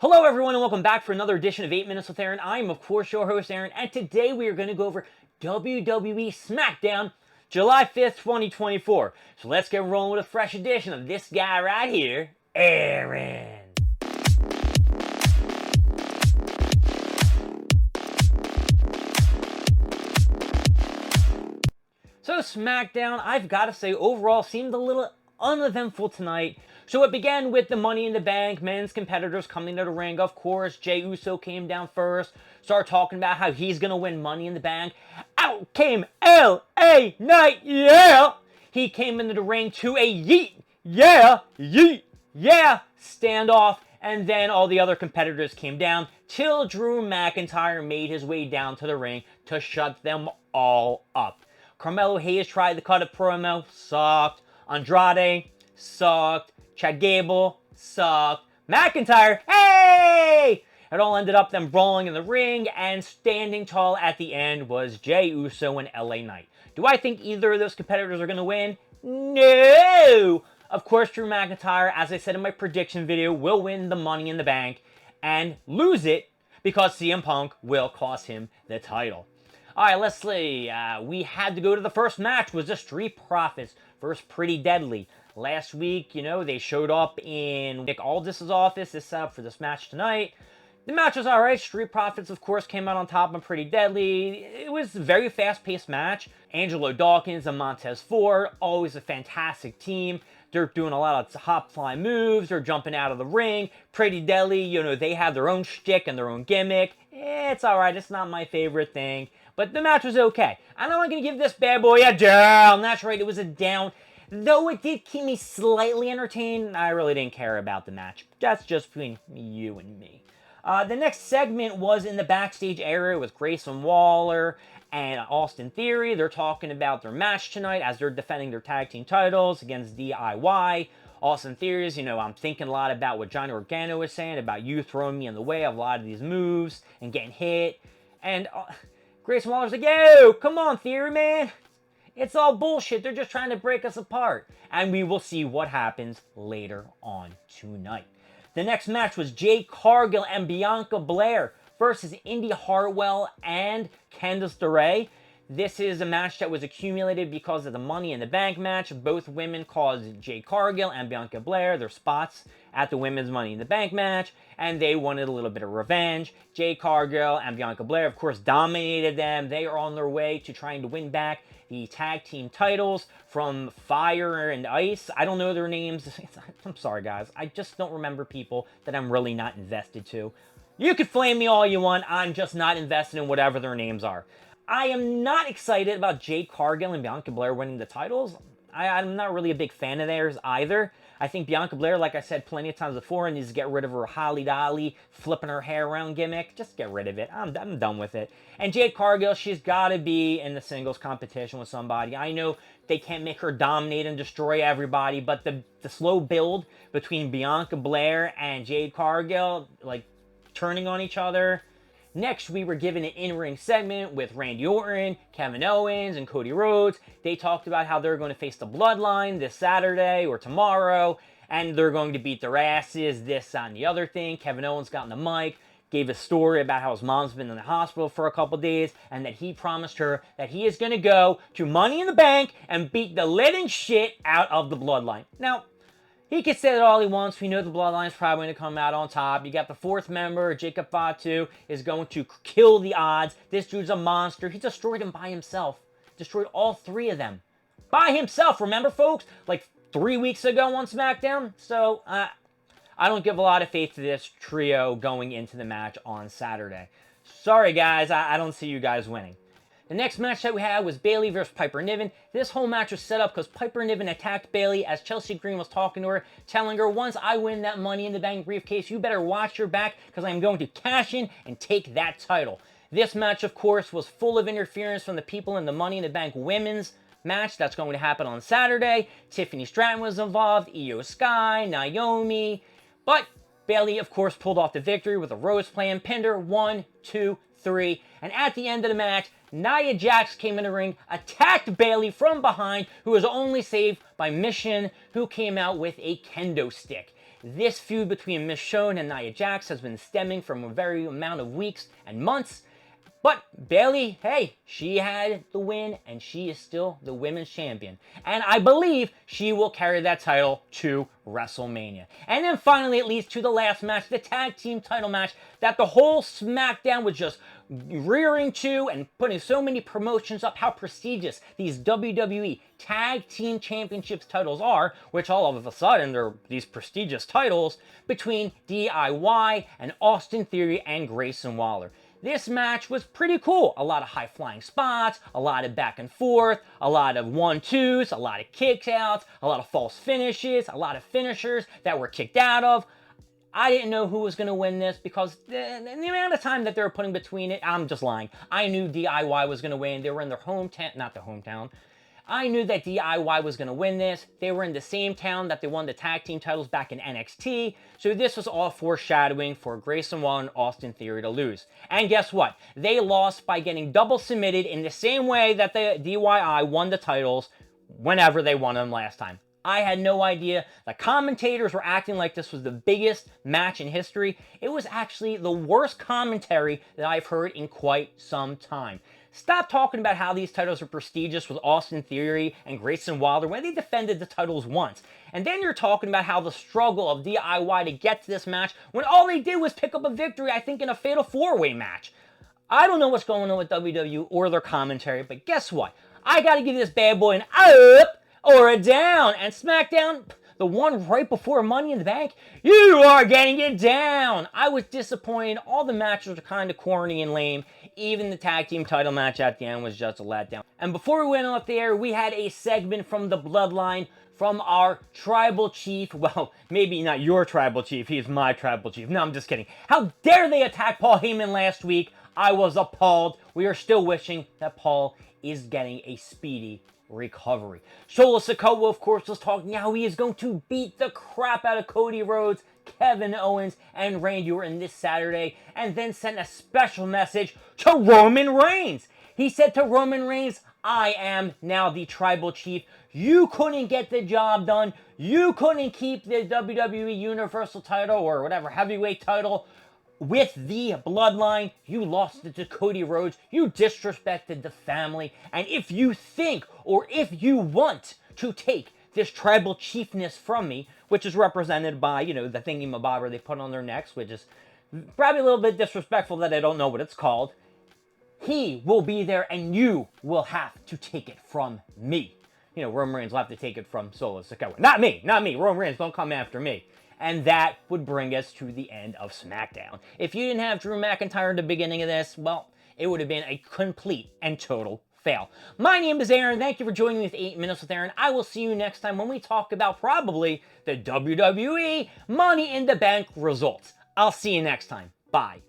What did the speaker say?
Hello everyone and welcome back for another edition of 8 Minutes with Aaron. I'm of course your host Aaron, and today we are going to go over WWE Smackdown July 5th, 2024. So let's get rolling with a fresh edition of this guy right here, Aaron. So SmackDown, I've got to say, overall seemed a little uneventful tonight. So it began with the Money in the Bank men's competitors coming to the ring. Of course, Jey Uso came down first, started talking about how he's going to win Money in the Bank. Out came L.A. Knight, yeah! He came into the ring to a yeet, yeah standoff, and then all the other competitors came down till Drew McIntyre made his way down to the ring to shut them all up. Carmelo Hayes tried to cut a promo, sucked. Andrade, sucked. Chad Gable, sucked. McIntyre, hey! It all ended up them brawling in the ring, and standing tall at the end was Jey Uso and LA Knight. Do I think either of those competitors are going to win? No! Of course, Drew McIntyre, as I said in my prediction video, will win the Money in the Bank and lose it because CM Punk will cost him the title. Alright, let's see. We had to go to the first match, was the Street Profits versus Pretty Deadly. Last week, they showed up in Nick Aldis' office to set up for this match tonight. The match was alright. Street Profits, of course, came out on top of Pretty Deadly. It was a very fast-paced match. Angelo Dawkins and Montez Ford, always a fantastic team. They're doing a lot of hop-fly moves. They're jumping out of the ring. Pretty Deadly, they have their own shtick and their own gimmick. It's alright. It's not my favorite thing. But the match was okay. I'm not going to give this bad boy a down. That's right, it was a down. Though it did keep me slightly entertained, I really didn't care about the match. That's just between you and me. The next segment was in the backstage area with Grayson Waller and Austin Theory. They're talking about their match tonight as they're defending their tag team titles against DIY. Austin Theory's, I'm thinking a lot about what Johnny Organo was saying about you throwing me in the way of a lot of these moves and getting hit. And Grayson Waller's like, yo, come on, Theory, man. It's all bullshit. They're just trying to break us apart. And we will see what happens later on tonight. The next match was Jade Cargill and Bianca Belair versus Indy Hartwell and Candice LeRae. This is a match that was accumulated because of the Money in the Bank match. Both women caused Jade Cargill and Bianca Belair their spots at the women's Money in the Bank match, and they wanted a little bit of revenge. Jade Cargill and Bianca Belair, of course, dominated them. They are on their way to trying to win back the tag team titles from Fire and Ice. I don't know their names. I'm sorry, guys. I just don't remember people that I'm really not invested to. You can flame me all you want. I'm just not invested in whatever their names are. I am not excited about Jade Cargill and Bianca Belair winning the titles. I'm not really a big fan of theirs either. I think Bianca Belair, like I said plenty of times before, needs to get rid of her Holly Dolly flipping her hair around gimmick. Just get rid of it. I'm done with it. And Jade Cargill, she's got to be in the singles competition with somebody. I know they can't make her dominate and destroy everybody, but the slow build between Bianca Belair and Jade Cargill, like turning on each other. Next, we were given an in-ring segment with Randy Orton, Kevin Owens, and Cody Rhodes. They talked about how they're going to face the Bloodline this Saturday or tomorrow, and they're going to beat their asses, this, that, and the other thing. Kevin Owens got on the mic, gave a story about how his mom's been in the hospital for a couple days, and that he promised her that he is going to go to Money in the Bank and beat the living shit out of the Bloodline. Now, he can say that all he wants. We know the Bloodline's probably going to come out on top. You got the fourth member, Jacob Fatu, is going to kill the odds. This dude's a monster. He destroyed them by himself. Destroyed all three of them. By himself, remember, folks? Like 3 weeks ago on SmackDown? So, I don't give a lot of faith to this trio going into the match on Saturday. Sorry, guys. I don't see you guys winning. The next match that we had was Bayley versus Piper Niven. This whole match was set up because Piper Niven attacked Bayley as Chelsea Green was talking to her, telling her, once I win that Money in the Bank briefcase, you better watch your back because I'm going to cash in and take that title. This match, of course, was full of interference from the people in the Money in the Bank women's match that's going to happen on Saturday. Tiffany Stratton was involved, Io Sky, Naomi, but Bayley, of course, pulled off the victory with a Rose play and pinned her 1, 2, 3, and at the end of the match, Nia Jax came in the ring, attacked Bayley from behind, who was only saved by Mission, who came out with a kendo stick. This feud between Michonne and Nia Jax has been stemming from a very amount of weeks and months. But Bayley, hey, she had the win, and she is still the women's champion. And I believe she will carry that title to WrestleMania. And then finally, it leads to the last match, the tag team title match, that the whole SmackDown was just rearing to and putting so many promotions up how prestigious these WWE Tag Team Championships titles are, which all of a sudden they're these prestigious titles, between DIY and Austin Theory and Grayson Waller. This match was pretty cool. A lot of high-flying spots, a lot of back and forth, a lot of 1-2s, a lot of kick-outs, a lot of false finishes, a lot of finishers that were kicked out of. I didn't know who was going to win this because the amount of time that they were putting between it, I'm just lying. I knew DIY was going to win. They were in their hometown, not the hometown. I knew that DIY was going to win this. They were in the same town that they won the tag team titles back in NXT. So this was all foreshadowing for Grayson Waller and Austin Theory to lose. And guess what? They lost by getting double submitted in the same way that the DIY won the titles whenever they won them last time. I had no idea. The commentators were acting like this was the biggest match in history. It was actually the worst commentary that I've heard in quite some time. Stop talking about how these titles are prestigious with Austin Theory and Grayson Waller when they defended the titles once. And then you're talking about how the struggle of DIY to get to this match when all they did was pick up a victory, I think, in a Fatal 4-Way match. I don't know what's going on with WWE or their commentary, but guess what? I gotta give this bad boy an up or a down. And SmackDown, the one right before Money in the Bank, you are getting it down. I was disappointed. All the matches were kind of corny and lame. Even the tag team title match at the end was just a letdown. And before we went off the air, we had a segment from the Bloodline from our tribal chief. Well, maybe not your tribal chief. He's my tribal chief. No, I'm just kidding. How dare they attack Paul Heyman last week? I was appalled. We are still wishing that Paul is getting a speedy recovery. Solo Sikoa, of course, was talking how he is going to beat the crap out of Cody Rhodes, Kevin Owens, and Randy Orton this Saturday, and then sent a special message to Roman Reigns. He said to Roman Reigns, I am now the tribal chief. You couldn't get the job done. You couldn't keep the WWE Universal title or whatever heavyweight title with the Bloodline. You lost it to Cody Rhodes. You disrespected the family. And if you think or if you want to take this tribal chiefness from me, which is represented by, you know, the thingy-mabobber they put on their necks, which is probably a little bit disrespectful that I don't know what it's called, he will be there and you will have to take it from me. You know, Roman Reigns will have to take it from Solo Sikoa. Not me. Roman Reigns, don't come after me. And that would bring us to the end of SmackDown. If you didn't have Drew McIntyre at the beginning of this, well, it would have been a complete and total fail. My name is Aaron. Thank you for joining me with 8 Minutes with Aaron. I will see you next time when we talk about probably the WWE Money in the Bank results. I'll see you next time. Bye.